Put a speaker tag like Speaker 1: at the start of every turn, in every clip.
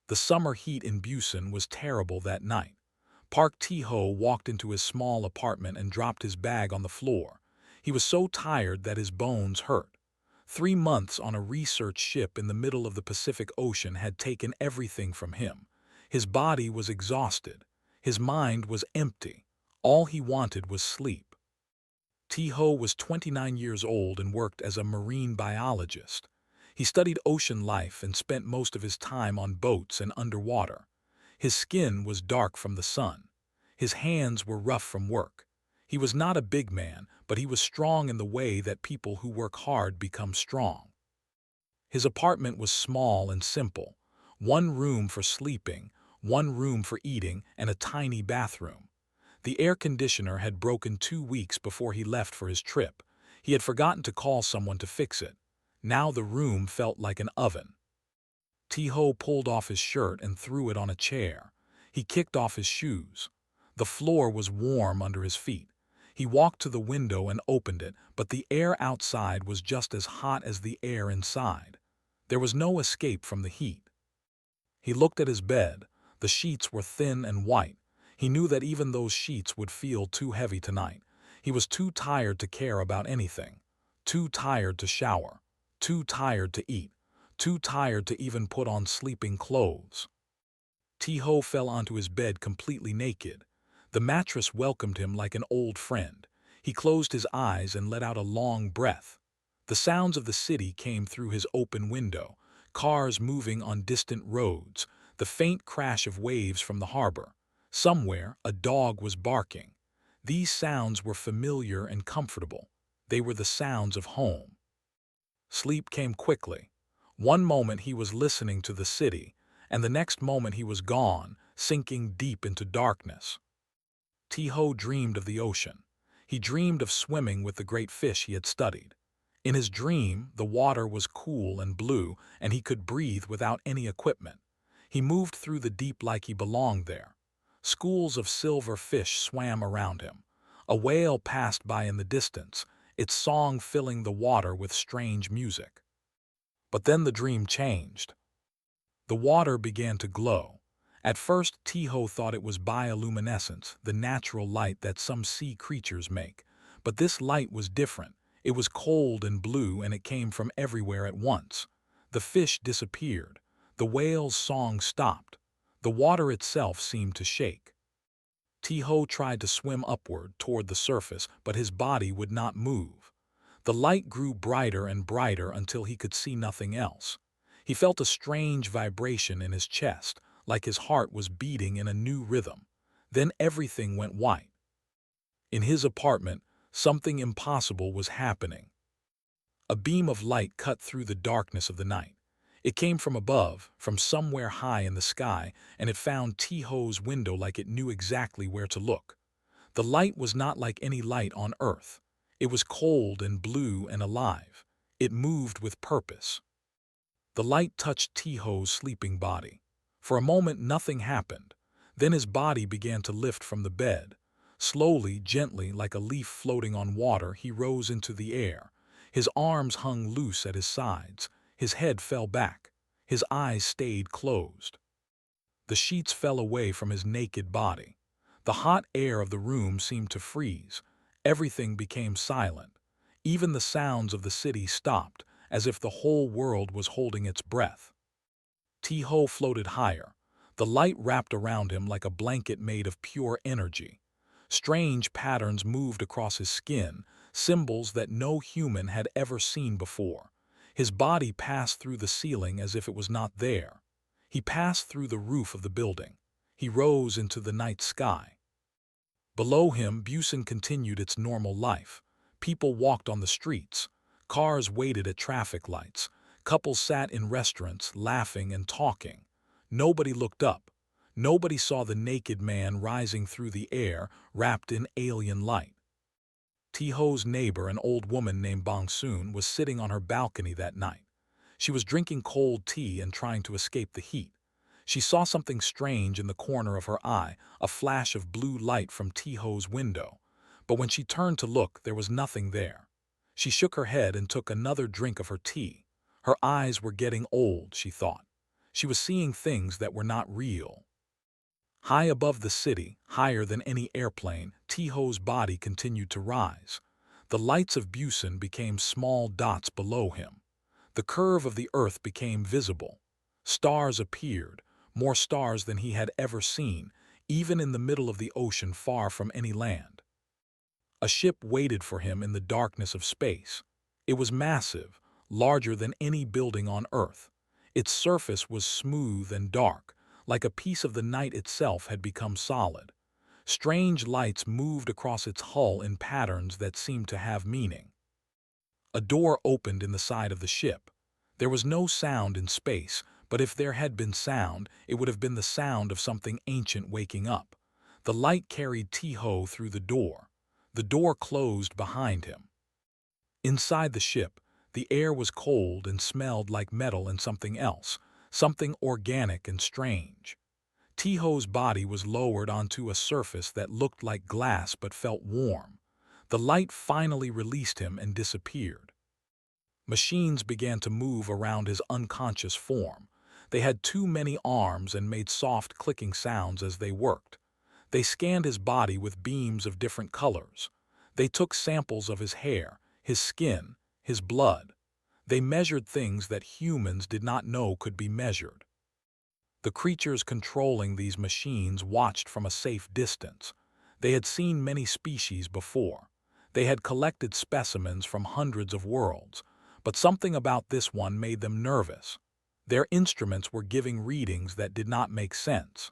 Speaker 1: The summer heat in Busan was terrible that night. Park Tae-ho walked into his small apartment and dropped his bag on the floor. He was so tired that his bones hurt. 3 months on a research ship in the middle of the Pacific Ocean had taken everything from him. His body was exhausted. His mind was empty. All he wanted was sleep. Tae-ho was 29 years old and worked as a marine biologist. He studied ocean life and spent most of his time on boats and underwater. His skin was dark from the sun. His hands were rough from work. He was not a big man, but he was strong in the way that people who work hard become strong. His apartment was small and simple. One room for sleeping, one room for eating, and a tiny bathroom. The air conditioner had broken 2 weeks before he left for his trip. He had forgotten to call someone to fix it. Now the room felt like an oven. Tae-ho pulled off his shirt and threw it on a chair. He kicked off his shoes. The floor was warm under his feet. He walked to the window and opened it, but the air outside was just as hot as the air inside. There was no escape from the heat. He looked at his bed. The sheets were thin and white. He knew that even those sheets would feel too heavy tonight. He was too tired to care about anything. Too tired to shower. Too tired to eat. Too tired to even put on sleeping clothes. Tae-ho fell onto his bed completely naked. The mattress welcomed him like an old friend. He closed his eyes and let out a long breath. The sounds of the city came through his open window, cars moving on distant roads, the faint crash of waves from the harbor. Somewhere, a dog was barking. These sounds were familiar and comfortable. They were the sounds of home. Sleep came quickly. One moment he was listening to the city, and the next moment he was gone, sinking deep into darkness. Tae-ho dreamed of the ocean. He dreamed of swimming with the great fish he had studied. In his dream, the water was cool and blue, and he could breathe without any equipment. He moved through the deep like he belonged there. Schools of silver fish swam around him. A whale passed by in the distance, its song filling the water with strange music. But then the dream changed. The water began to glow. At first, Tae-ho thought it was bioluminescence, the natural light that some sea creatures make. But this light was different. It was cold and blue, and it came from everywhere at once. The fish disappeared. The whale's song stopped. The water itself seemed to shake. Tae-ho tried to swim upward toward the surface, but his body would not move. The light grew brighter and brighter until he could see nothing else. He felt a strange vibration in his chest, like his heart was beating in a new rhythm. Then everything went white. In his apartment, something impossible was happening. A beam of light cut through the darkness of the night. It came from above, from somewhere high in the sky, and it found Tae-ho's window like it knew exactly where to look. The light was not like any light on Earth. It was cold and blue and alive. It moved with purpose. The light touched Tae-ho's sleeping body. For a moment nothing happened. Then his body began to lift from the bed. Slowly, gently, like a leaf floating on water, he rose into the air. His arms hung loose at his sides. His head fell back. His eyes stayed closed. The sheets fell away from his naked body. The hot air of the room seemed to freeze. Everything became silent. Even the sounds of the city stopped, as if the whole world was holding its breath. Tae-ho floated higher. The light wrapped around him like a blanket made of pure energy. Strange patterns moved across his skin, symbols that no human had ever seen before. His body passed through the ceiling as if it was not there. He passed through the roof of the building. He rose into the night sky. Below him, Busan continued its normal life. People walked on the streets. Cars waited at traffic lights. Couples sat in restaurants, laughing and talking. Nobody looked up. Nobody saw the naked man rising through the air, wrapped in alien light. Tae-ho's neighbor, an old woman named Bong-soon, was sitting on her balcony that night. She was drinking cold tea and trying to escape the heat. She saw something strange in the corner of her eye, a flash of blue light from Tae-ho's window. But when she turned to look, there was nothing there. She shook her head and took another drink of her tea. Her eyes were getting old, she thought. She was seeing things that were not real. High above the city, higher than any airplane, Tiho's body continued to rise. The lights of Busan became small dots below him. The curve of the earth became visible. Stars appeared, more stars than he had ever seen, even in the middle of the ocean far from any land. A ship waited for him in the darkness of space. It was massive, larger than any building on Earth. Its surface was smooth and dark, like a piece of the night itself had become solid. Strange lights moved across its hull in patterns that seemed to have meaning. A door opened in the side of the ship. There was no sound in space, but if there had been sound, it would have been the sound of something ancient waking up. The light carried Tiho through the door. The door closed behind him. Inside the ship, the air was cold and smelled like metal and something else, something organic and strange. Tiho's body was lowered onto a surface that looked like glass but felt warm. The light finally released him and disappeared. Machines began to move around his unconscious form. They had too many arms and made soft clicking sounds as they worked. They scanned his body with beams of different colors. They took samples of his hair, his skin, his blood. They measured things that humans did not know could be measured. The creatures controlling these machines watched from a safe distance. They had seen many species before. They had collected specimens from hundreds of worlds, but something about this one made them nervous. Their instruments were giving readings that did not make sense.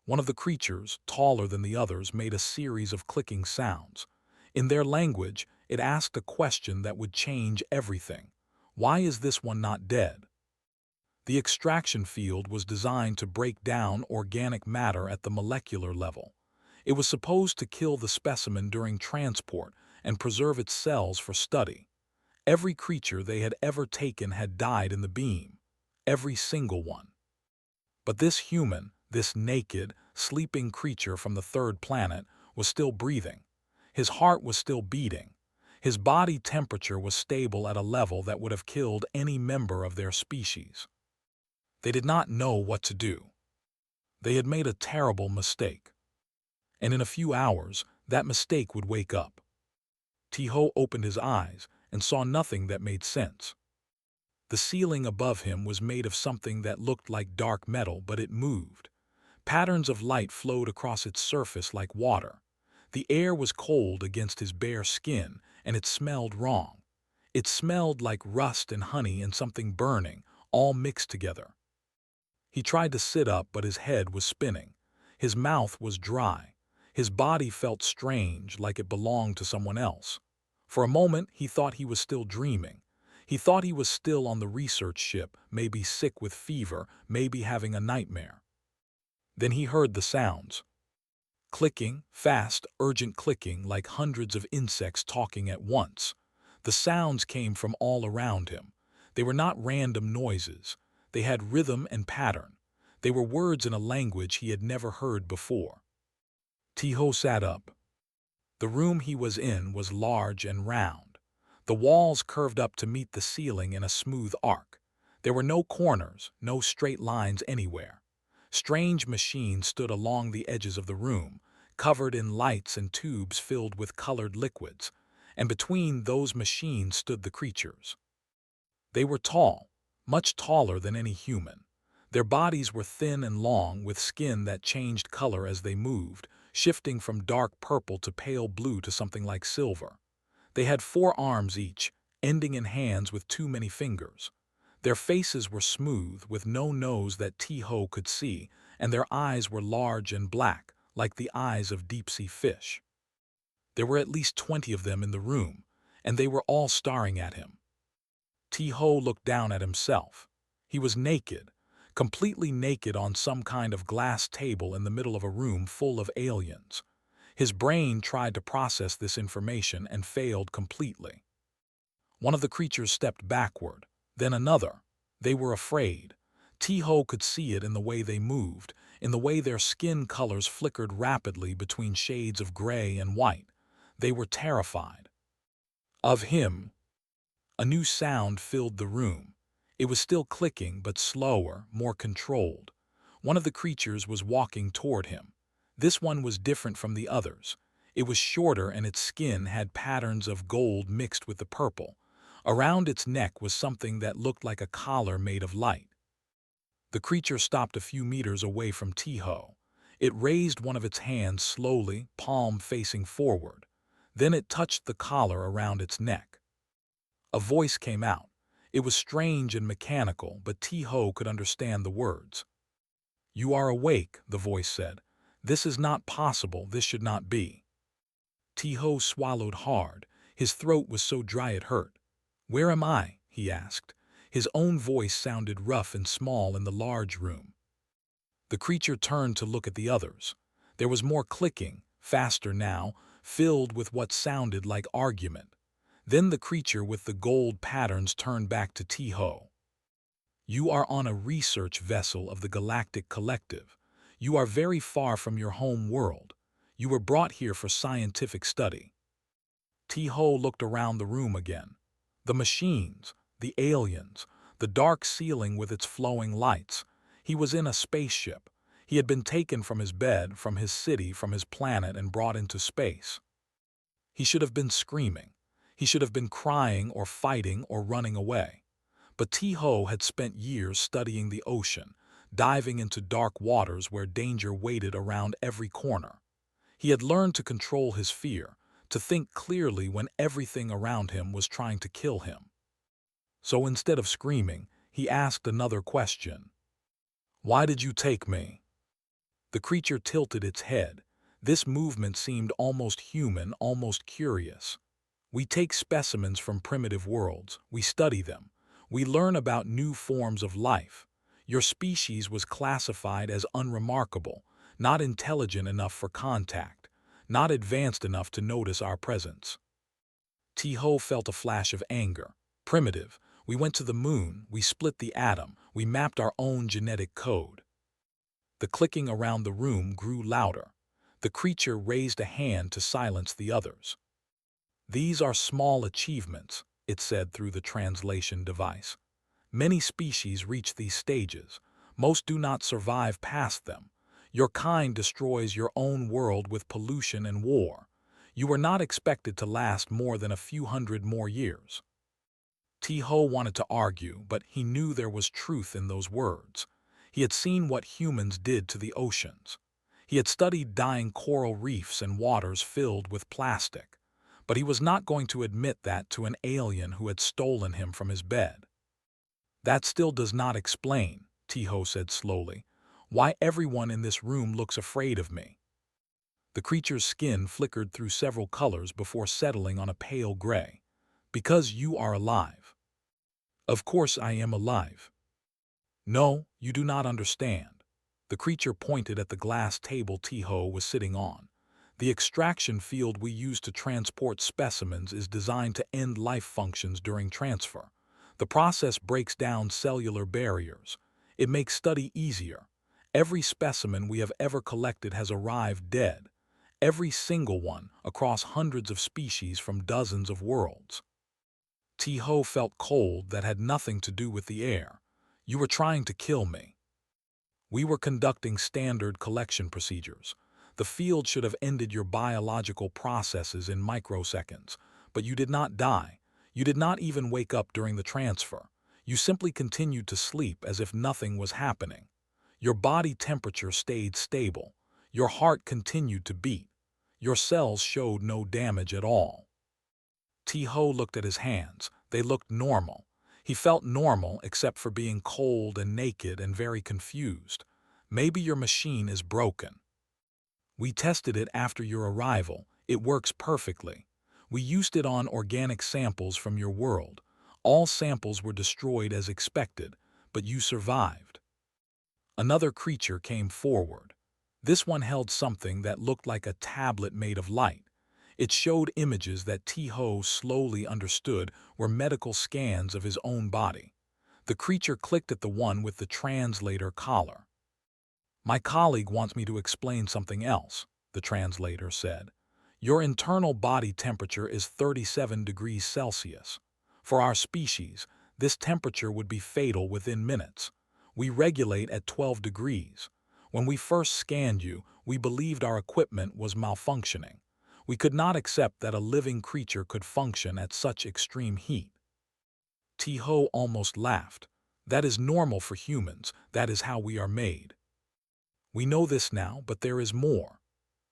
Speaker 1: One of the creatures, taller than the others, made a series of clicking sounds. In their language, it asked a question that would change everything. Why is this one not dead? The extraction field was designed to break down organic matter at the molecular level. It was supposed to kill the specimen during transport and preserve its cells for study. Every creature they had ever taken had died in the beam. Every single one. But this human, this naked, sleeping creature from the third planet, was still breathing. His heart was still beating. His body temperature was stable at a level that would have killed any member of their species. They did not know what to do. They had made a terrible mistake. And in a few hours, that mistake would wake up. Tiho opened his eyes and saw nothing that made sense. The ceiling above him was made of something that looked like dark metal, but it moved. Patterns of light flowed across its surface like water. The air was cold against his bare skin, and it smelled wrong. It smelled like rust and honey and something burning, all mixed together. He tried to sit up, but his head was spinning. His mouth was dry. His body felt strange, like it belonged to someone else. For a moment, he thought he was still dreaming. He thought he was still on the research ship, maybe sick with fever, maybe having a nightmare. Then he heard the sounds. Clicking, fast, urgent clicking, like hundreds of insects talking at once. The sounds came from all around him. They were not random noises. They had rhythm and pattern. They were words in a language he had never heard before. Tiho sat up. The room he was in was large and round. The walls curved up to meet the ceiling in a smooth arc. There were no corners, no straight lines anywhere. Strange machines stood along the edges of the room, covered in lights and tubes filled with colored liquids, and between those machines stood the creatures. They were tall, much taller than any human. Their bodies were thin and long, with skin that changed color as they moved, shifting from dark purple to pale blue to something like silver. They had 4 arms each, ending in hands with too many fingers. Their faces were smooth, with no nose that Tiho could see, and their eyes were large and black, like the eyes of deep-sea fish. There were at least 20 of them in the room, and they were all staring at him. Tiho looked down at himself. He was naked, completely naked on some kind of glass table in the middle of a room full of aliens. His brain tried to process this information and failed completely. One of the creatures stepped backward, then another. They were afraid. Tiho could see it in the way they moved, in the way their skin colors flickered rapidly between shades of gray and white. They were terrified. Of him. A new sound filled the room. It was still clicking, but slower, more controlled. One of the creatures was walking toward him. This one was different from the others. It was shorter and its skin had patterns of gold mixed with the purple. Around its neck was something that looked like a collar made of light. The creature stopped a few meters away from Tiho. It raised one of its hands slowly, palm facing forward. Then it touched the collar around its neck. A voice came out. It was strange and mechanical, but Tiho could understand the words. "You are awake," the voice said. "This is not possible, this should not be." Tiho swallowed hard. His throat was so dry it hurt. "Where am I?" he asked. His own voice sounded rough and small in the large room. The creature turned to look at the others. There was more clicking, faster now, filled with what sounded like argument. Then the creature with the gold patterns turned back to Tiho. "You are on a research vessel of the Galactic Collective. You are very far from your home world. You were brought here for scientific study." Tiho looked around the room again. The machines, the aliens, the dark ceiling with its flowing lights. He was in a spaceship. He had been taken from his bed, from his city, from his planet, and brought into space. He should have been screaming. He should have been crying or fighting or running away. But Tiho had spent years studying the ocean, diving into dark waters where danger waited around every corner. He had learned to control his fear, to think clearly when everything around him was trying to kill him. So instead of screaming, he asked another question. "Why did you take me?" The creature tilted its head. This movement seemed almost human, almost curious. "We take specimens from primitive worlds. We study them. We learn about new forms of life. Your species was classified as unremarkable, not intelligent enough for contact, not advanced enough to notice our presence." Tiho felt a flash of anger. "Primitive. We went to the moon, we split the atom, we mapped our own genetic code." The clicking around the room grew louder. The creature raised a hand to silence the others. "These are small achievements," it said through the translation device. "Many species reach these stages. Most do not survive past them. Your kind destroys your own world with pollution and war. You were not expected to last more than a few hundred more years." Tiho wanted to argue, but he knew there was truth in those words. He had seen what humans did to the oceans. He had studied dying coral reefs and waters filled with plastic. But he was not going to admit that to an alien who had stolen him from his bed. "That still does not explain," Tiho said slowly, "why everyone in this room looks afraid of me." The creature's skin flickered through several colors before settling on a pale gray. "Because you are alive." "Of course I am alive." "No, you do not understand." The creature pointed at the glass table Tiho was sitting on. "The extraction field we use to transport specimens is designed to end life functions during transfer. The process breaks down cellular barriers. It makes study easier. Every specimen we have ever collected has arrived dead. Every single one, across hundreds of species from dozens of worlds." Tiho felt cold that had nothing to do with the air. "You were trying to kill me." "We were conducting standard collection procedures. The field should have ended your biological processes in microseconds, but you did not die. You did not even wake up during the transfer. You simply continued to sleep as if nothing was happening. Your body temperature stayed stable. Your heart continued to beat. Your cells showed no damage at all." Tiho looked at his hands. They looked normal. He felt normal except for being cold and naked and very confused. "Maybe your machine is broken." "We tested it after your arrival. It works perfectly. We used it on organic samples from your world. All samples were destroyed as expected, but you survived." Another creature came forward. This one held something that looked like a tablet made of light. It showed images that Tiho slowly understood were medical scans of his own body. The creature clicked at the one with the translator collar. "My colleague wants me to explain something else," the translator said. "Your internal body temperature is 37 degrees Celsius. For our species, This temperature would be fatal within minutes. We regulate at 12 degrees. When we first scanned you, we believed our equipment was malfunctioning. We could not accept that a living creature could function at such extreme heat. T-Ho almost laughed. That is normal for humans. That is how we are made. We know this now, but there is more.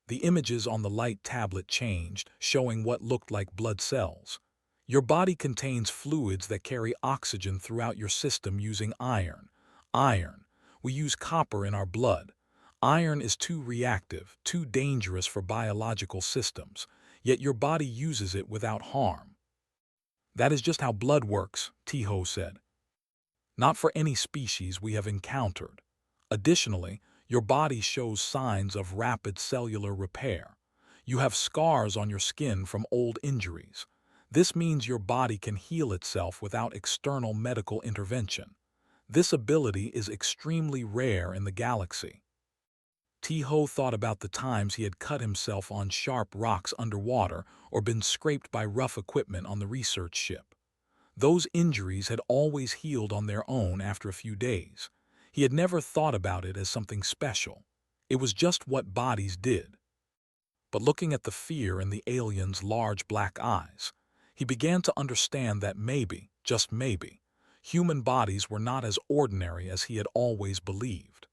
Speaker 1: The images on the light tablet changed, showing what looked like blood cells. Your body contains fluids that carry oxygen throughout your system using iron. Iron. We use copper in our blood. Iron is too reactive, too dangerous for biological systems, yet your body uses it without harm. That is just how blood works, T-Ho said. Not for any species we have encountered. Additionally, your body shows signs of rapid cellular repair. You have scars on your skin from old injuries. This means your body can heal itself without external medical intervention. This ability is extremely rare in the galaxy. T-Ho thought about the times he had cut himself on sharp rocks underwater or been scraped by rough equipment on the research ship. Those injuries had always healed on their own after a few days. He had never thought about it as something special. It was just what bodies did. But looking at the fear in the alien's large black eyes, he began to understand that maybe, just maybe, human bodies were not as ordinary as he had always believed.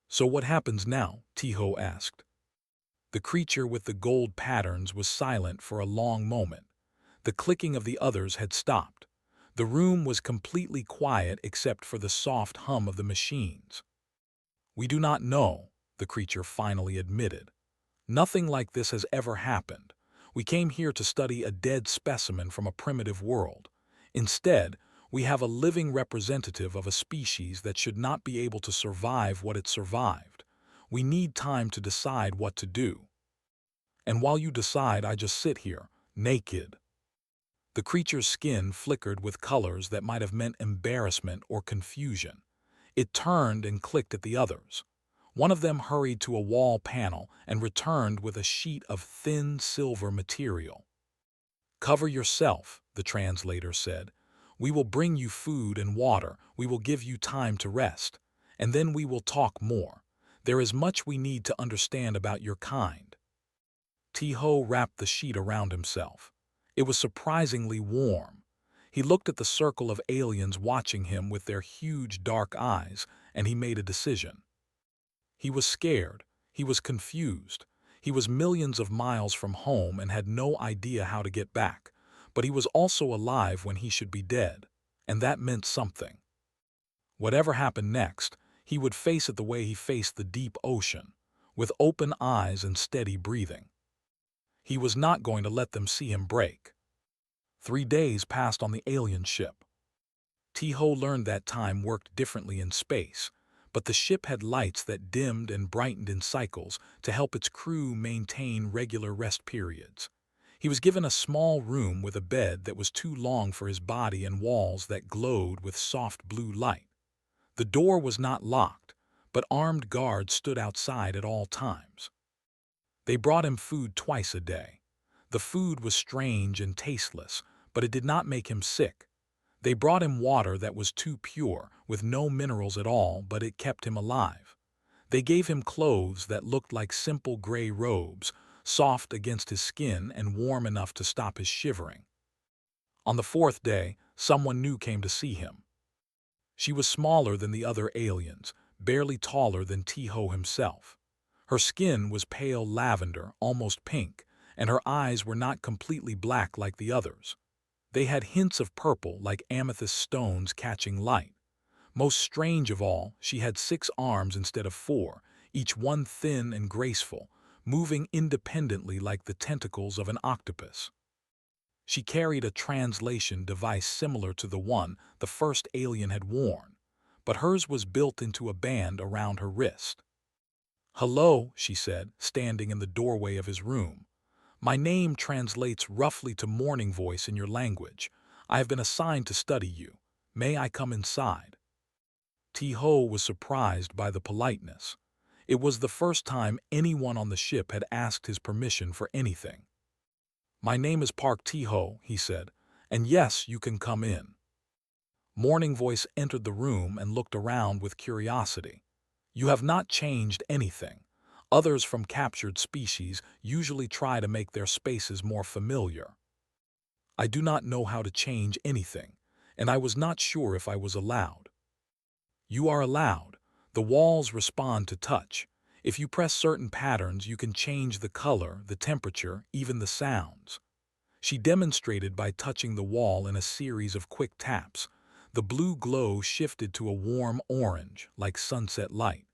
Speaker 1: So what happens now? T-Ho asked. The creature with the gold patterns was silent for a long moment. The clicking of the others had stopped. The room was completely quiet except for the soft hum of the machines. We do not know, the creature finally admitted. Nothing like this has ever happened. We came here to study a dead specimen from a primitive world. Instead, we have a living representative of a species that should not be able to survive what it survived. We need time to decide what to do. And while you decide, I just sit here, naked. The creature's skin flickered with colors that might have meant embarrassment or confusion. It turned and clicked at the others. One of them hurried to a wall panel and returned with a sheet of thin silver material. Cover yourself, the translator said. We will bring you food and water. We will give you time to rest. And then we will talk more. There is much we need to understand about your kind. T-Ho wrapped the sheet around himself. It was surprisingly warm. He looked at the circle of aliens watching him with their huge dark eyes, and he made a decision. He was scared. He was confused. He was millions of miles from home and had no idea how to get back. But he was also alive when he should be dead, and that meant something. Whatever happened next, he would face it the way he faced the deep ocean, with open eyes and steady breathing. He was not going to let them see him break. 3 days passed on the alien ship. T-Ho learned that time worked differently in space, but the ship had lights that dimmed and brightened in cycles to help its crew maintain regular rest periods. He was given a small room with a bed that was too long for his body and walls that glowed with soft blue light. The door was not locked, but armed guards stood outside at all times. They brought him food twice a day. The food was strange and tasteless, but it did not make him sick. They brought him water that was too pure, with no minerals at all, but it kept him alive. They gave him clothes that looked like simple gray robes, soft against his skin and warm enough to stop his shivering. On the 4th day, someone new came to see him. She was smaller than the other aliens, barely taller than T-Ho himself. Her skin was pale lavender, almost pink, and her eyes were not completely black like the others. They had hints of purple like amethyst stones catching light. Most strange of all, she had 6 arms instead of 4, each one thin and graceful, moving independently like the tentacles of an octopus. She carried a translation device similar to the one the first alien had worn, but hers was built into a band around her wrist. "Hello," she said, standing in the doorway of his room. "My name translates roughly to morning voice in your language. I have been assigned to study you. May I come inside?" T-Ho was surprised by the politeness. It was the first time anyone on the ship had asked his permission for anything. "My name is Park T-Ho," he said, "and yes, you can come in." Morning Voice entered the room and looked around with curiosity. You have not changed anything. Others from captured species usually try to make their spaces more familiar. I do not know how to change anything, and I was not sure if I was allowed. You are allowed. The walls respond to touch. If you press certain patterns, you can change the color, the temperature, even the sounds. She demonstrated by touching the wall in a series of quick taps. The blue glow shifted to a warm orange, like sunset light.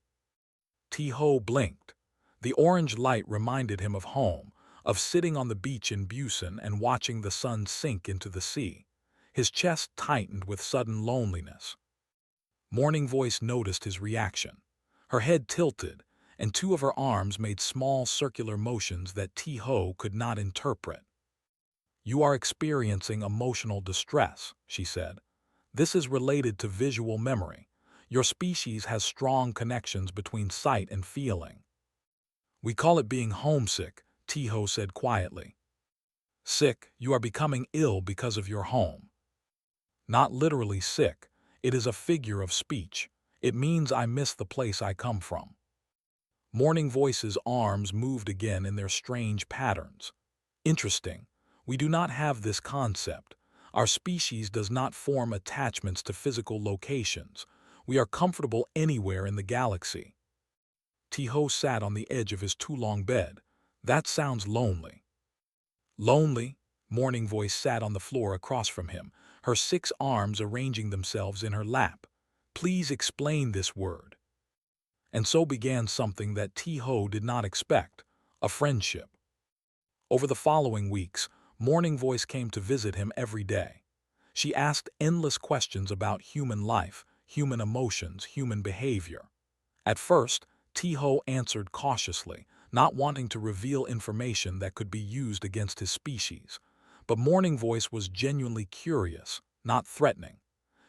Speaker 1: T-Ho blinked. The orange light reminded him of home, of sitting on the beach in Busan and watching the sun sink into the sea. His chest tightened with sudden loneliness. Morning Voice noticed his reaction. Her head tilted, and two of her arms made small circular motions that T-Ho could not interpret. You are experiencing emotional distress, she said. This is related to visual memory. Your species has strong connections between sight and feeling. We call it being homesick, T-Ho said quietly. Sick, you are becoming ill because of your home. Not literally sick, it is a figure of speech. It means I miss the place I come from. Morning Voice's arms moved again in their strange patterns. Interesting. We do not have this concept. Our species does not form attachments to physical locations. We are comfortable anywhere in the galaxy. T-Ho sat on the edge of his too-long bed. That sounds lonely. Lonely? Morning Voice sat on the floor across from him, her 6 arms arranging themselves in her lap. Please explain this word. And so began something that T-Ho did not expect, a friendship. Over the following weeks, Morning Voice came to visit him every day. She asked endless questions about human life, human emotions, human behavior. At first, T-Ho answered cautiously, not wanting to reveal information that could be used against his species. But Morning Voice was genuinely curious, not threatening.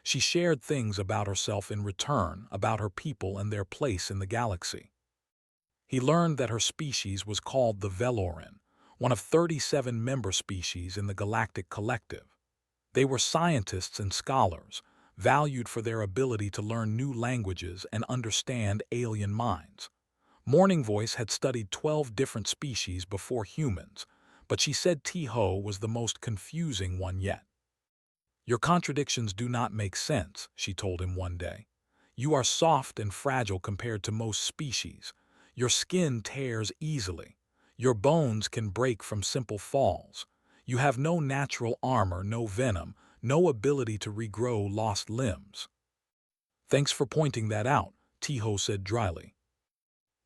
Speaker 1: She shared things about herself in return, about her people and their place in the galaxy. He learned that her species was called the Veloran, one of 37 member species in the Galactic Collective. They were scientists and scholars, valued for their ability to learn new languages and understand alien minds. Morning Voice had studied 12 different species before humans, but she said T-Ho was the most confusing one yet. Your contradictions do not make sense, she told him one day. You are soft and fragile compared to most species. Your skin tears easily. Your bones can break from simple falls. You have no natural armor, no venom, no ability to regrow lost limbs. Thanks for pointing that out, T-Ho said dryly.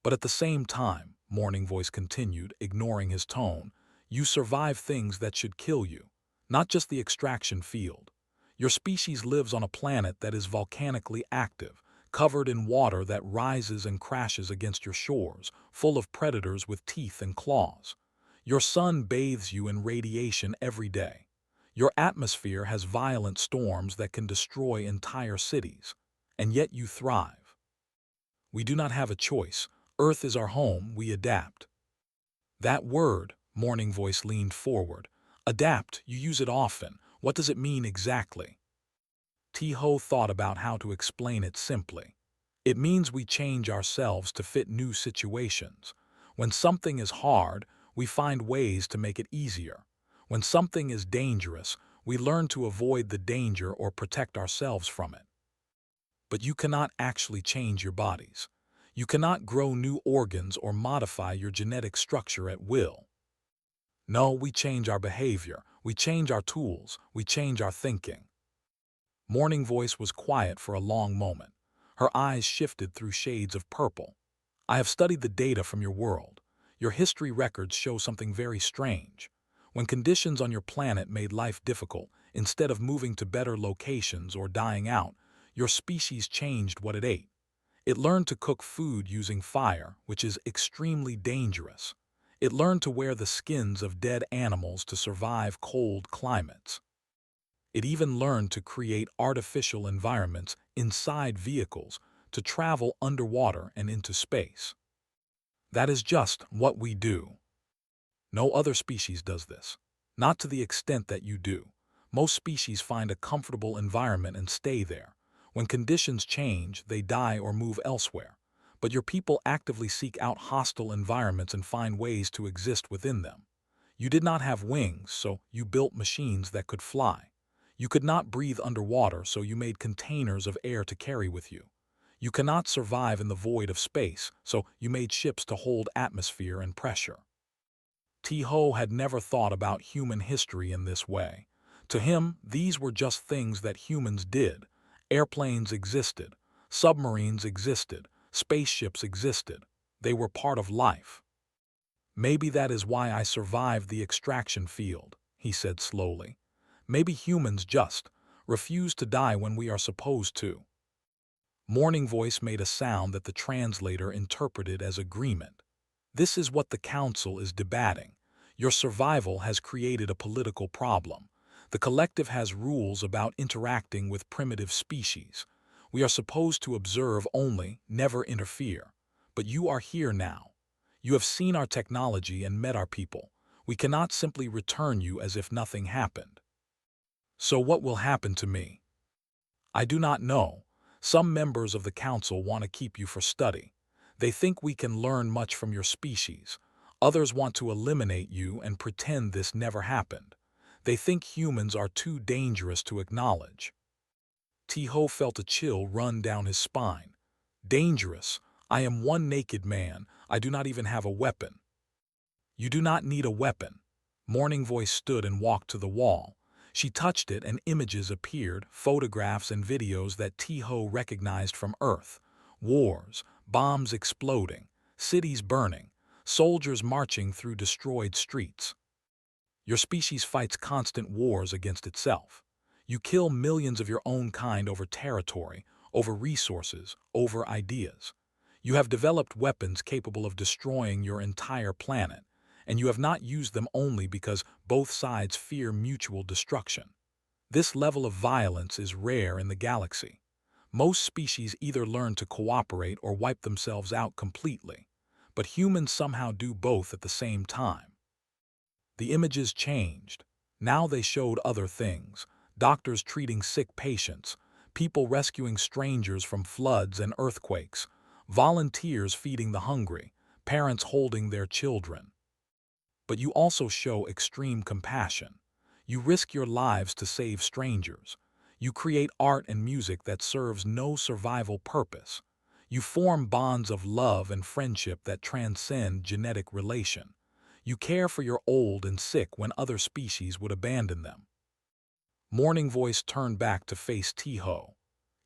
Speaker 1: But at the same time, Morning Voice continued, ignoring his tone, you survive things that should kill you, not just the extraction field. Your species lives on a planet that is volcanically active, covered in water that rises and crashes against your shores, full of predators with teeth and claws. Your sun bathes you in radiation every day. Your atmosphere has violent storms that can destroy entire cities, and yet you thrive. We do not have a choice. Earth is our home, we adapt. That word, Morning Voice leaned forward. Adapt, you use it often. What does it mean exactly? T-Ho thought about how to explain it simply. It means we change ourselves to fit new situations. When something is hard, we find ways to make it easier. When something is dangerous, we learn to avoid the danger or protect ourselves from it. But you cannot actually change your bodies. You cannot grow new organs or modify your genetic structure at will. No, we change our behavior, we change our tools, we change our thinking. Morning Voice was quiet for a long moment. Her eyes shifted through shades of purple. I have studied the data from your world. Your history records show something very strange. When conditions on your planet made life difficult, instead of moving to better locations or dying out, your species changed what it ate. It learned to cook food using fire, which is extremely dangerous. It learned to wear the skins of dead animals to survive cold climates. It even learned to create artificial environments inside vehicles to travel underwater and into space. That is just what we do. No other species does this. Not to the extent that you do. Most species find a comfortable environment and stay there. When conditions change, they die or move elsewhere. But your people actively seek out hostile environments and find ways to exist within them. You did not have wings, so you built machines that could fly. You could not breathe underwater, so you made containers of air to carry with you. You cannot survive in the void of space, so you made ships to hold atmosphere and pressure. T-Ho had never thought about human history in this way. To him, these were just things that humans did. Airplanes existed, submarines existed, spaceships existed. They were part of life. Maybe that is why I survived the extraction field, he said slowly. Maybe humans just refuse to die when we are supposed to. Morning Voice made a sound that the translator interpreted as agreement. This is what the council is debating. Your survival has created a political problem. The collective has rules about interacting with primitive species. We are supposed to observe only, never interfere. But you are here now. You have seen our technology and met our people. We cannot simply return you as if nothing happened. So what will happen to me? I do not know. Some members of the council want to keep you for study. They think we can learn much from your species. Others want to eliminate you and pretend this never happened. They think humans are too dangerous to acknowledge. T-Ho felt a chill run down his spine. Dangerous? I am one naked man. I do not even have a weapon. You do not need a weapon. Morning Voice stood and walked to the wall. She touched it and images appeared, photographs and videos that T-Ho recognized from Earth. Wars, bombs exploding, cities burning, soldiers marching through destroyed streets. Your species fights constant wars against itself. You kill millions of your own kind over territory, over resources, over ideas. You have developed weapons capable of destroying your entire planet, and you have not used them only because both sides fear mutual destruction. This level of violence is rare in the galaxy. Most species either learn to cooperate or wipe themselves out completely, but humans somehow do both at the same time. The images changed. Now they showed other things: doctors treating sick patients, people rescuing strangers from floods and earthquakes, volunteers feeding the hungry, parents holding their children. But you also show extreme compassion. You risk your lives to save strangers. You create art and music that serves no survival purpose. You form bonds of love and friendship that transcend genetic relation. You care for your old and sick when other species would abandon them. Morning Voice turned back to face T-Ho.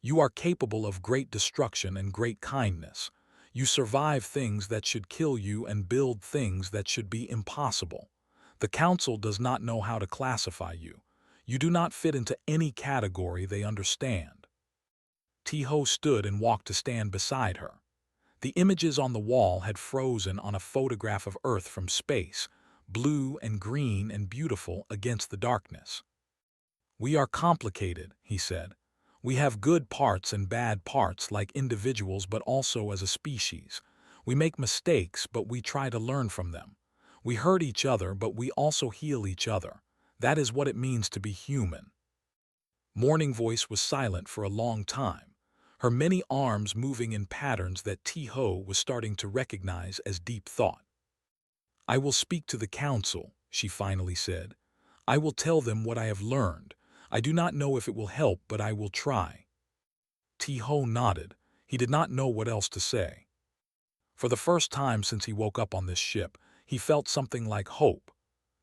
Speaker 1: You are capable of great destruction and great kindness. You survive things that should kill you and build things that should be impossible. The council does not know how to classify you. You do not fit into any category they understand. T-Ho stood and walked to stand beside her. The images on the wall had frozen on a photograph of Earth from space, blue and green and beautiful against the darkness. We are complicated, he said. We have good parts and bad parts like individuals but also as a species. We make mistakes but we try to learn from them. We hurt each other but we also heal each other. That is what it means to be human. Morning Voice was silent for a long time, her many arms moving in patterns that T-Ho was starting to recognize as deep thought. I will speak to the council, she finally said. I will tell them what I have learned. I do not know if it will help, but I will try. T-Ho nodded. He did not know what else to say. For the first time since he woke up on this ship, he felt something like hope.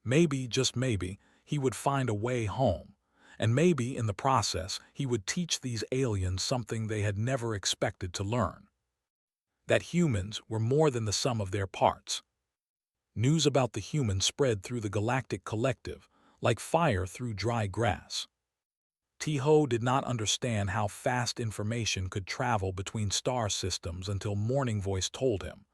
Speaker 1: Maybe, just maybe, he would find a way home. And maybe, in the process, he would teach these aliens something they had never expected to learn. That humans were more than the sum of their parts. News about the humans spread through the Galactic Collective, like fire through dry grass. T-Ho did not understand how fast information could travel between star systems until Morning Voice told him.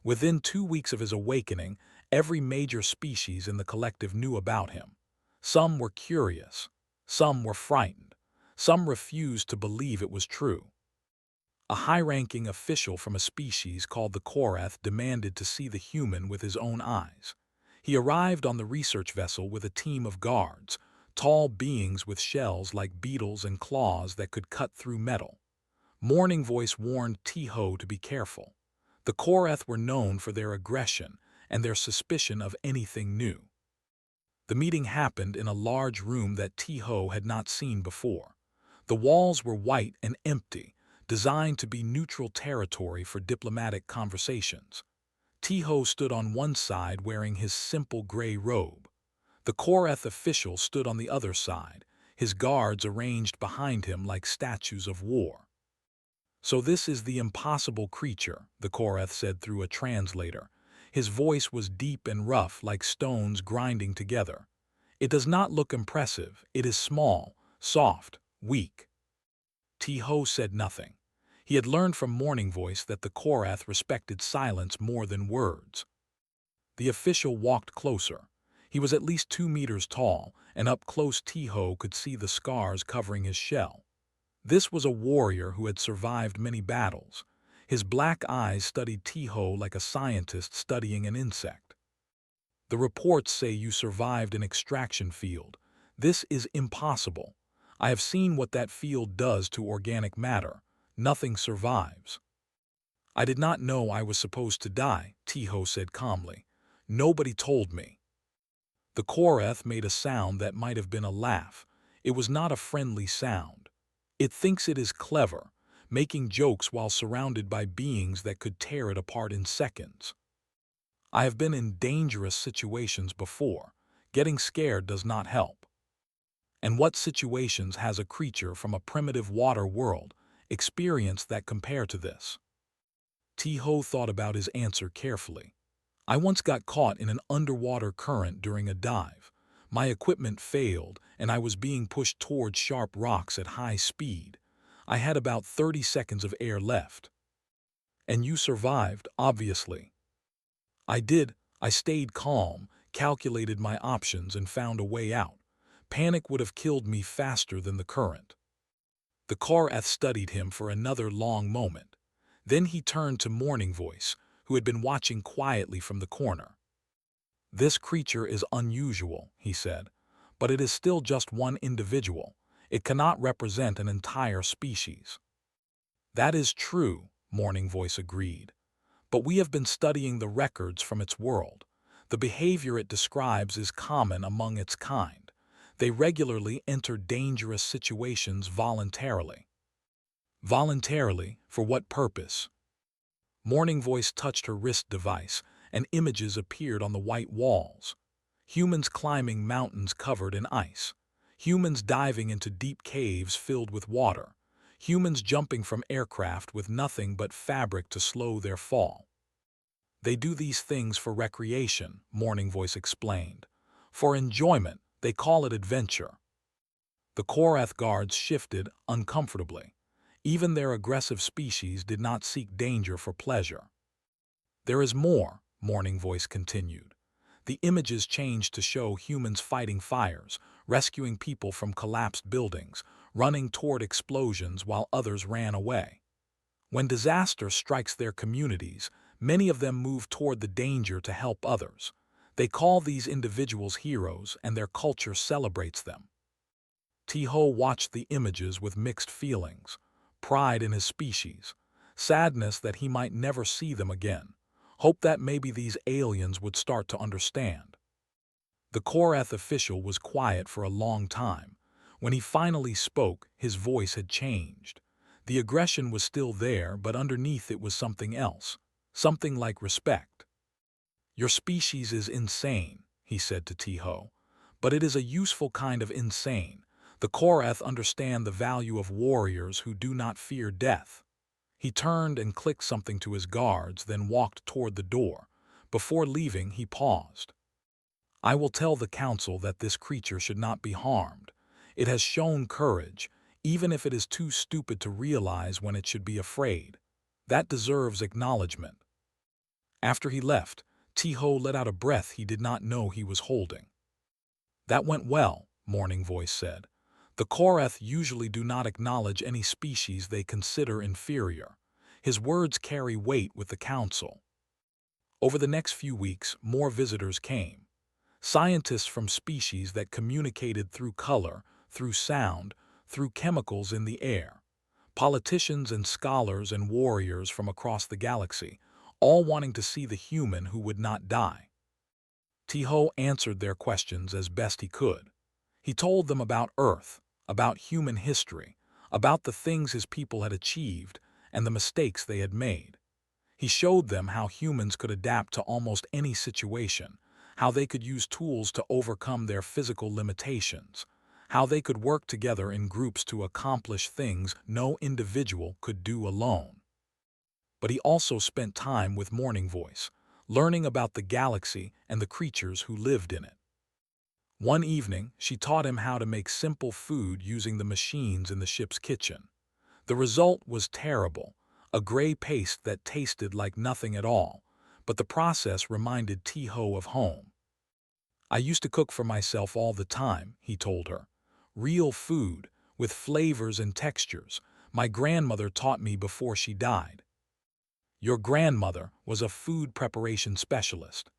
Speaker 1: Within 2 weeks of his awakening, every major species in the collective knew about him. Some were curious. Some were frightened. Some refused to believe it was true. A high-ranking official from a species called the Korath demanded to see the human with his own eyes. He arrived on the research vessel with a team of guards, tall beings with shells like beetles and claws that could cut through metal. Morning Voice warned T-Ho to be careful. The Korath were known for their aggression and their suspicion of anything new. The meeting happened in a large room that T-Ho had not seen before. The walls were white and empty, designed to be neutral territory for diplomatic conversations. T-Ho stood on one side wearing his simple gray robe. The Korath official stood on the other side, his guards arranged behind him like statues of war. "So this is the impossible creature," the Korath said through a translator. His voice was deep and rough like stones grinding together. "It does not look impressive. It is small, soft, weak." T-Ho said nothing. He had learned from Morning Voice that the Korath respected silence more than words. The official walked closer. He was at least 2 meters tall, and up close T-Ho could see the scars covering his shell. This was a warrior who had survived many battles. His black eyes studied T-Ho like a scientist studying an insect. "The reports say you survived an extraction field. This is impossible. I have seen what that field does to organic matter. Nothing survives." "I did not know I was supposed to die," T-Ho said calmly. "Nobody told me." The Korath made a sound that might have been a laugh. It was not a friendly sound. It thinks it is clever, making jokes while surrounded by beings that could tear it apart in seconds. "I have been in dangerous situations before. Getting scared does not help." "And what situations has a creature from a primitive water world experienced that compare to this?" T-Ho thought about his answer carefully. "I once got caught in an underwater current during a dive. My equipment failed, and I was being pushed toward sharp rocks at high speed. I had about 30 seconds of air left." "And you survived, obviously." "I did. I stayed calm, calculated my options, and found a way out. Panic would have killed me faster than the current." The Korath studied him for another long moment. Then he turned to Morning Voice, who had been watching quietly from the corner. "This creature is unusual," he said, "but it is still just one individual. It cannot represent an entire species." "That is true," Morning Voice agreed. "But we have been studying the records from its world. The behavior it describes is common among its kind. They regularly enter dangerous situations voluntarily." "Voluntarily? For what purpose?" Morning Voice touched her wrist device, and images appeared on the white walls. Humans climbing mountains covered in ice. Humans diving into deep caves filled with water. Humans jumping from aircraft with nothing but fabric to slow their fall. "They do these things for recreation," Morning Voice explained. "For enjoyment, they call it adventure." The Korath guards shifted uncomfortably. Even their aggressive species did not seek danger for pleasure. "There is more," Morning Voice continued. The images changed to show humans fighting fires, rescuing people from collapsed buildings, running toward explosions while others ran away. When disaster strikes their communities, many of them move toward the danger to help others. They call these individuals heroes, and their culture celebrates them. T-Ho watched the images with mixed feelings: pride in his species, sadness that he might never see them again, hope that maybe these aliens would start to understand. The Korath official was quiet for a long time. When he finally spoke, his voice had changed. The aggression was still there, but underneath it was something else, something like respect. "Your species is insane," he said to T-Ho, "but it is a useful kind of insane. The Korath understand the value of warriors who do not fear death." He turned and clicked something to his guards, then walked toward the door. Before leaving, he paused. "I will tell the council that this creature should not be harmed. It has shown courage, even if it is too stupid to realize when it should be afraid. That deserves acknowledgement." After he left, T-Ho let out a breath he did not know he was holding. "That went well," Morning Voice said. "The Korath usually do not acknowledge any species they consider inferior." His words carry weight with the council. Over the next few weeks, more visitors came. Scientists from species that communicated through color, through sound, through chemicals in the air. Politicians and scholars and warriors from across the galaxy, all wanting to see the human who would not die. Tiho answered their questions as best he could. He told them about Earth, about human history, about the things his people had achieved and the mistakes they had made. He showed them how humans could adapt to almost any situation, how they could use tools to overcome their physical limitations, how they could work together in groups to accomplish things no individual could do alone. But he also spent time with Morning Voice, learning about the galaxy and the creatures who lived in it. One evening, she taught him how to make simple food using the machines in the ship's kitchen. The result was terrible, a gray paste that tasted like nothing at all, but the process reminded Tiho of home. I used to cook for myself all the time, he told her. Real food, with flavors and textures, my grandmother taught me before she died. Your grandmother was a food preparation specialist.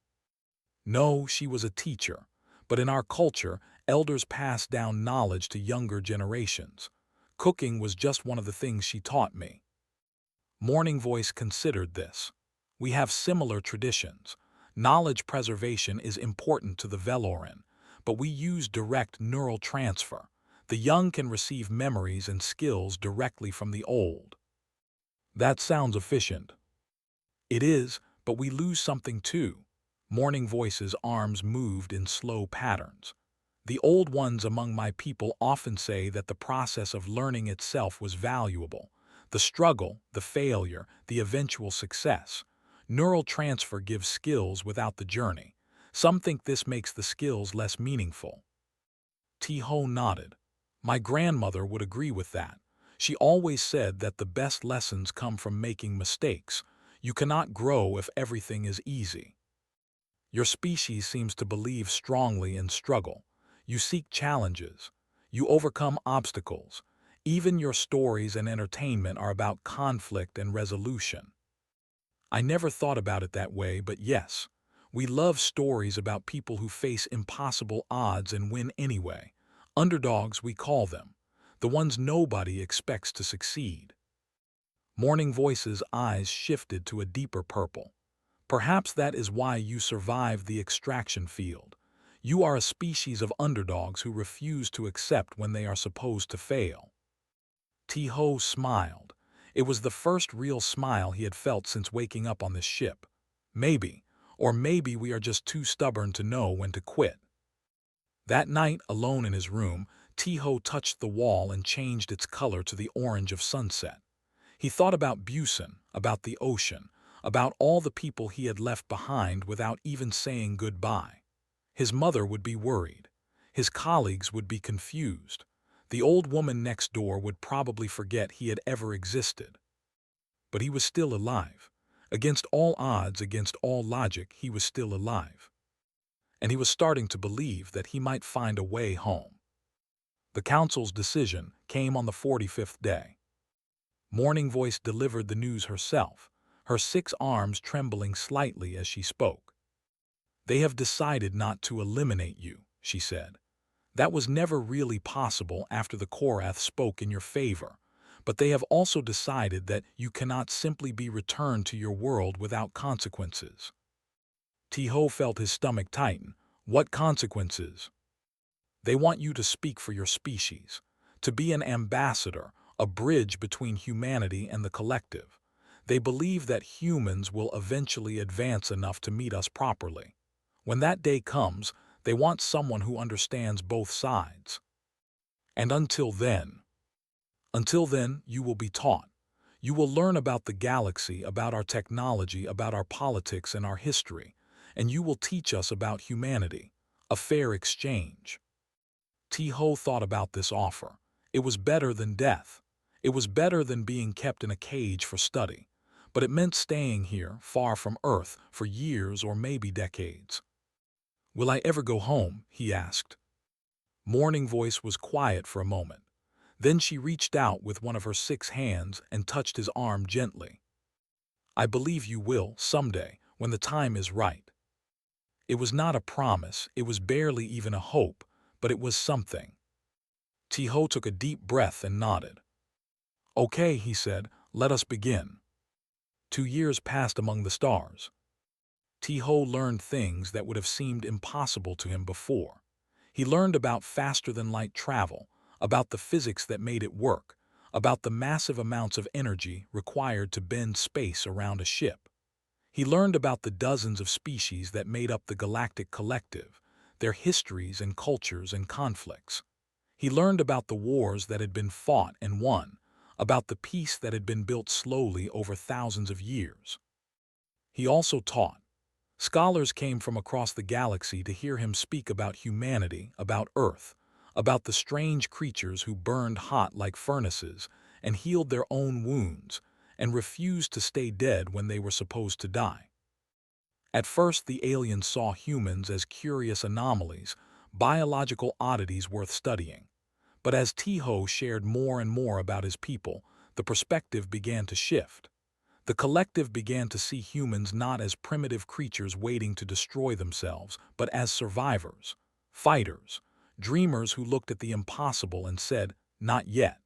Speaker 1: No, she was a teacher, but in our culture, elders pass down knowledge to younger generations. Cooking was just one of the things she taught me. Morning Voice considered this. We have similar traditions. Knowledge preservation is important to the Veloran, but we use direct neural transfer. The young can receive memories and skills directly from the old. That sounds efficient. It is, but we lose something too. Morning Voice's arms moved in slow patterns. The old ones among my people often say that the process of learning itself was valuable. The struggle, the failure, the eventual success. Neural transfer gives skills without the journey. Some think this makes the skills less meaningful. Tiho nodded. My grandmother would agree with that. She always said that the best lessons come from making mistakes. You cannot grow if everything is easy. Your species seems to believe strongly in struggle. You seek challenges. You overcome obstacles. Even your stories and entertainment are about conflict and resolution. I never thought about it that way, but yes, we love stories about people who face impossible odds and win anyway. Underdogs, we call them, the ones nobody expects to succeed. Morning Voice's eyes shifted to a deeper purple. Perhaps that is why you survived the extraction field. You are a species of underdogs who refuse to accept when they are supposed to fail. Tiho smiled. It was the first real smile he had felt since waking up on this ship. Maybe, or maybe we are just too stubborn to know when to quit. That night, alone in his room, Tiho touched the wall and changed its color to the orange of sunset. He thought about Busan, about the ocean, about all the people he had left behind without even saying goodbye. His mother would be worried. His colleagues would be confused. The old woman next door would probably forget he had ever existed. But he was still alive. Against all odds, against all logic, he was still alive. And he was starting to believe that he might find a way home. The council's decision came on the 45th day. Morning Voice delivered the news herself, her 6 arms trembling slightly as she spoke. They have decided not to eliminate you, she said. That was never really possible after the Korath spoke in your favor, but they have also decided that you cannot simply be returned to your world without consequences. Tiho felt his stomach tighten. What consequences? They want you to speak for your species, to be an ambassador, a bridge between humanity and the collective. They believe that humans will eventually advance enough to meet us properly. When that day comes, they want someone who understands both sides. And until then, you will be taught. You will learn about the galaxy, about our technology, about our politics and our history, and you will teach us about humanity, a fair exchange. Tiho thought about this offer. It was better than death. It was better than being kept in a cage for study, but it meant staying here, far from Earth, for years or maybe decades. Will I ever go home? He asked. Morning Voice was quiet for a moment. Then she reached out with one of her 6 hands and touched his arm gently. I believe you will, someday, when the time is right. It was not a promise, it was barely even a hope, but it was something. Tiho took a deep breath and nodded. "Okay," he said, "let us begin." 2 years passed among the stars. Tiho learned things that would have seemed impossible to him before. He learned about faster-than-light travel, about the physics that made it work, about the massive amounts of energy required to bend space around a ship. He learned about the dozens of species that made up the Galactic Collective, their histories and cultures and conflicts. He learned about the wars that had been fought and won, about the peace that had been built slowly over thousands of years. He also taught. Scholars came from across the galaxy to hear him speak about humanity, about Earth, about the strange creatures who burned hot like furnaces and healed their own wounds and refused to stay dead when they were supposed to die. At first, the aliens saw humans as curious anomalies, biological oddities worth studying. But as Tiho shared more and more about his people, the perspective began to shift. The collective began to see humans not as primitive creatures waiting to destroy themselves, but as survivors, fighters, dreamers who looked at the impossible and said, "Not yet."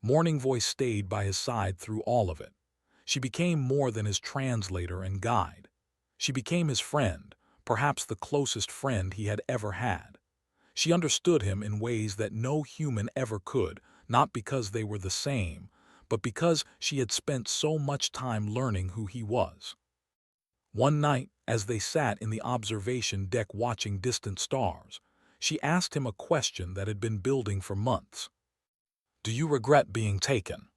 Speaker 1: Morning Voice stayed by his side through all of it. She became more than his translator and guide. She became his friend, perhaps the closest friend he had ever had. She understood him in ways that no human ever could, not because they were the same, but because she had spent so much time learning who he was. One night, as they sat in the observation deck watching distant stars, she asked him a question that had been building for months. "Do you regret being taken?"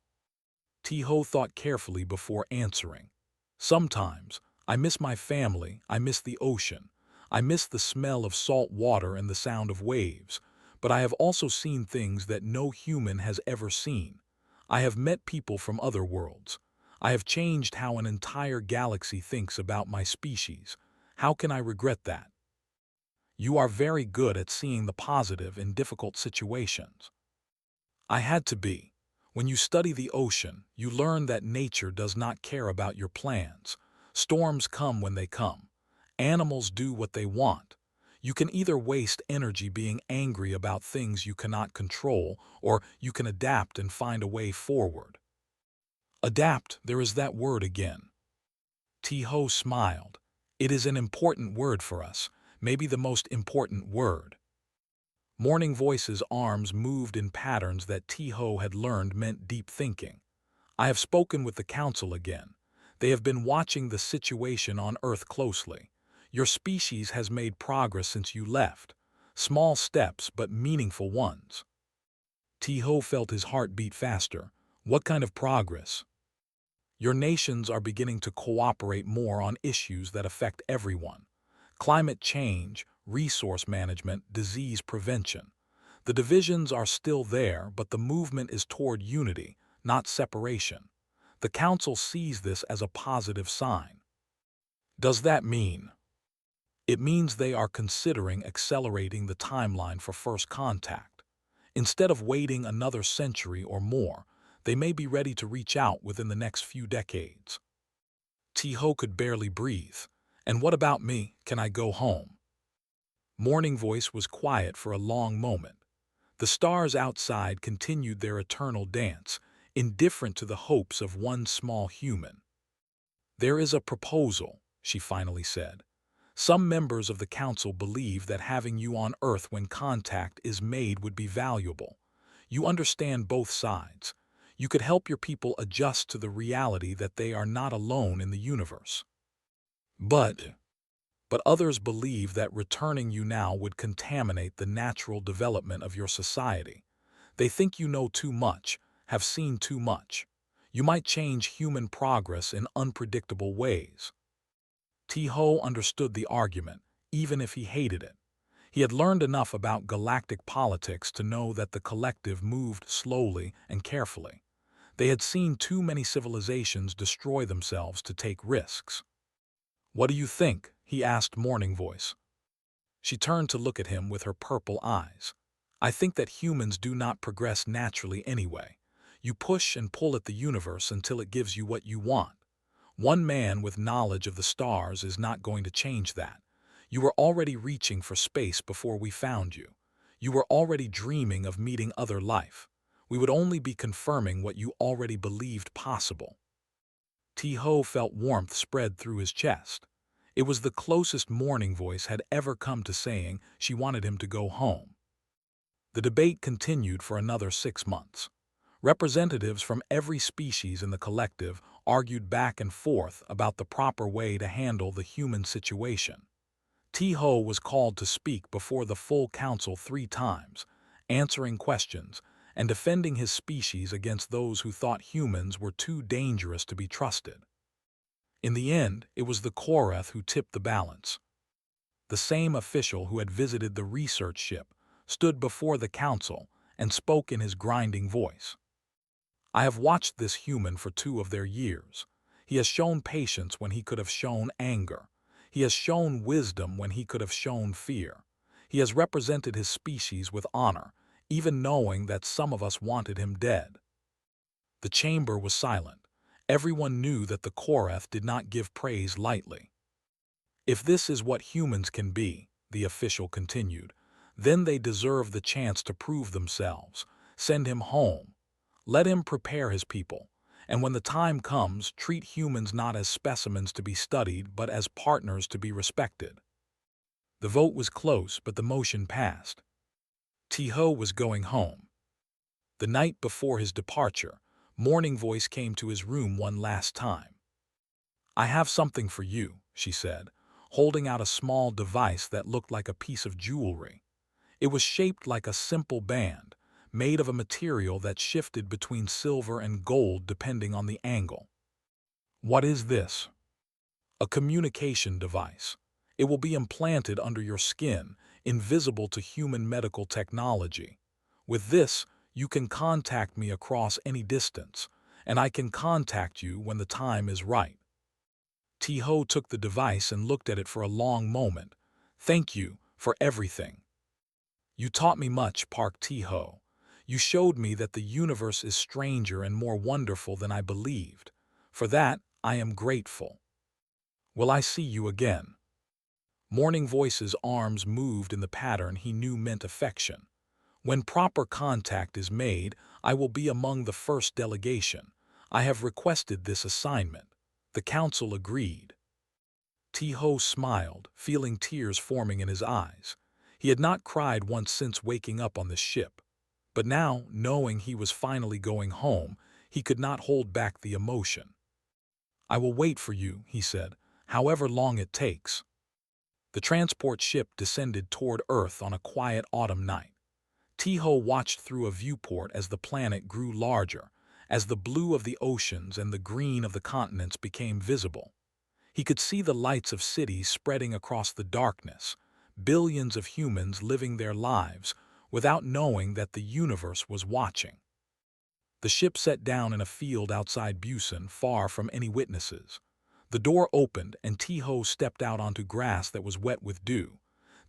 Speaker 1: Tiho thought carefully before answering. "Sometimes. I miss my family, I miss the ocean, I miss the smell of salt water and the sound of waves, but I have also seen things that no human has ever seen. I have met people from other worlds. I have changed how an entire galaxy thinks about my species. How can I regret that?" "You are very good at seeing the positive in difficult situations." "I had to be. When you study the ocean, you learn that nature does not care about your plans. Storms come when they come. Animals do what they want. You can either waste energy being angry about things you cannot control, or you can adapt and find a way forward." "Adapt, there is that word again." Tiho smiled. "It is an important word for us, maybe the most important word." Morning Voice's arms moved in patterns that Tiho had learned meant deep thinking. "I have spoken with the Council again. They have been watching the situation on Earth closely. Your species has made progress since you left. Small steps, but meaningful ones." Tiho felt his heart beat faster. "What kind of progress?" "Your nations are beginning to cooperate more on issues that affect everyone. Climate change, resource management, disease prevention. The divisions are still there, but the movement is toward unity, not separation. The Council sees this as a positive sign." "Does that mean?" "It means they are considering accelerating the timeline for first contact. Instead of waiting another century or more, they may be ready to reach out within the next few decades." Tiho could barely breathe. "And what about me? Can I go home?" Morning Voice was quiet for a long moment. The stars outside continued their eternal dance, indifferent to the hopes of one small human. "There is a proposal," she finally said. "Some members of the Council believe that having you on Earth when contact is made would be valuable. You understand both sides. You could help your people adjust to the reality that they are not alone in the universe. But others believe that returning you now would contaminate the natural development of your society. They think you know too much, have seen too much. You might change human progress in unpredictable ways." Tiho understood the argument, even if he hated it. He had learned enough about galactic politics to know that the collective moved slowly and carefully. They had seen too many civilizations destroy themselves to take risks. "What do you think?" he asked Morning Voice. She turned to look at him with her purple eyes. "I think that humans do not progress naturally anyway. You push and pull at the universe until it gives you what you want. One man with knowledge of the stars is not going to change that. You were already reaching for space before we found you. You were already dreaming of meeting other life. We would only be confirming what you already believed possible. T-Ho felt warmth spread through his chest. It was the closest Morning Voice had ever come to saying she wanted him to go home. The debate continued for another 6 months. Representatives from every species in the collective argued back and forth about the proper way to handle the human situation. T-Ho was called to speak before the full council 3 times, answering questions and defending his species against those who thought humans were too dangerous to be trusted. In the end, it was the Korath who tipped the balance. The same official who had visited the research ship stood before the council and spoke in his grinding voice. I have watched this human for 2 of their years. He has shown patience when he could have shown anger. He has shown wisdom when he could have shown fear. He has represented his species with honor, even knowing that some of us wanted him dead. The chamber was silent. Everyone knew that the Korath did not give praise lightly. If this is what humans can be, the official continued, then they deserve the chance to prove themselves. Send him home. Let him prepare his people, and when the time comes, treat humans not as specimens to be studied, but as partners to be respected. The vote was close, but the motion passed. T-Ho was going home. The night before his departure, Morning Voice came to his room one last time. I have something for you, she said, holding out a small device that looked like a piece of jewelry. It was shaped like a simple band, made of a material that shifted between silver and gold depending on the angle. What is this? A communication device. It will be implanted under your skin, invisible to human medical technology. With this, you can contact me across any distance, and I can contact you when the time is right. T-Ho took the device and looked at it for a long moment. Thank you for everything. You taught me much, Park T-Ho. You showed me that the universe is stranger and more wonderful than I believed. For that, I am grateful. Will I see you again? Morning Voice's arms moved in the pattern he knew meant affection. When proper contact is made, I will be among the first delegation. I have requested this assignment. The council agreed. T-Ho smiled, feeling tears forming in his eyes. He had not cried once since waking up on the ship. But now, knowing he was finally going home, he could not hold back the emotion. I will wait for you, he said, however long it takes. The transport ship descended toward Earth on a quiet autumn night. T-Ho watched through a viewport as the planet grew larger, as the blue of the oceans and the green of the continents became visible. He could see the lights of cities spreading across the darkness, billions of humans living their lives without knowing that the universe was watching. The ship set down in a field outside Busan, far from any witnesses. The door opened and T-Ho stepped out onto grass that was wet with dew.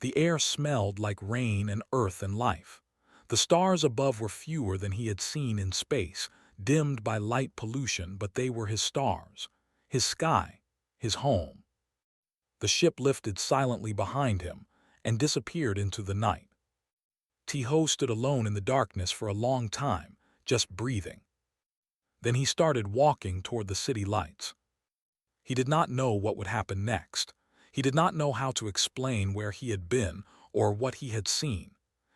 Speaker 1: The air smelled like rain and earth and life. The stars above were fewer than he had seen in space, dimmed by light pollution, but they were his stars, his sky, his home. The ship lifted silently behind him and disappeared into the night. T-Ho stood alone in the darkness for a long time, just breathing. Then he started walking toward the city lights. He did not know what would happen next. He did not know how to explain where he had been or what he had seen.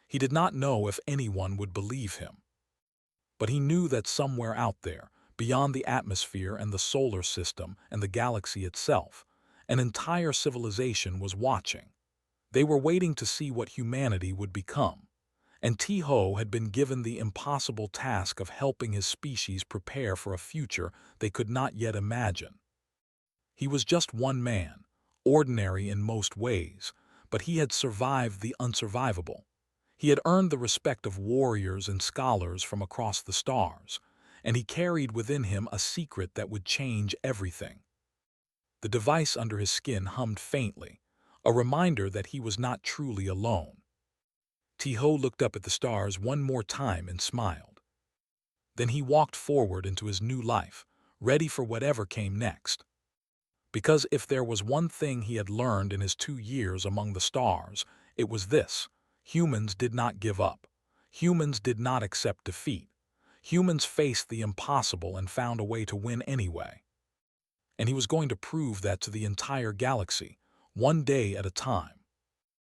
Speaker 1: He did not know if anyone would believe him. But he knew that somewhere out there, beyond the atmosphere and the solar system and the galaxy itself, an entire civilization was watching. They were waiting to see what humanity would become. And T-Ho had been given the impossible task of helping his species prepare for a future they could not yet imagine. He was just one man, ordinary in most ways, but he had survived the unsurvivable. He had earned the respect of warriors and scholars from across the stars, and he carried within him a secret that would change everything. The device under his skin hummed faintly, a reminder that he was not truly alone. T-Ho looked up at the stars one more time and smiled. Then he walked forward into his new life, ready for whatever came next. Because if there was one thing he had learned in his 2 years among the stars, it was this: humans did not give up. Humans did not accept defeat. Humans faced the impossible and found a way to win anyway. And he was going to prove that to the entire galaxy, one day at a time.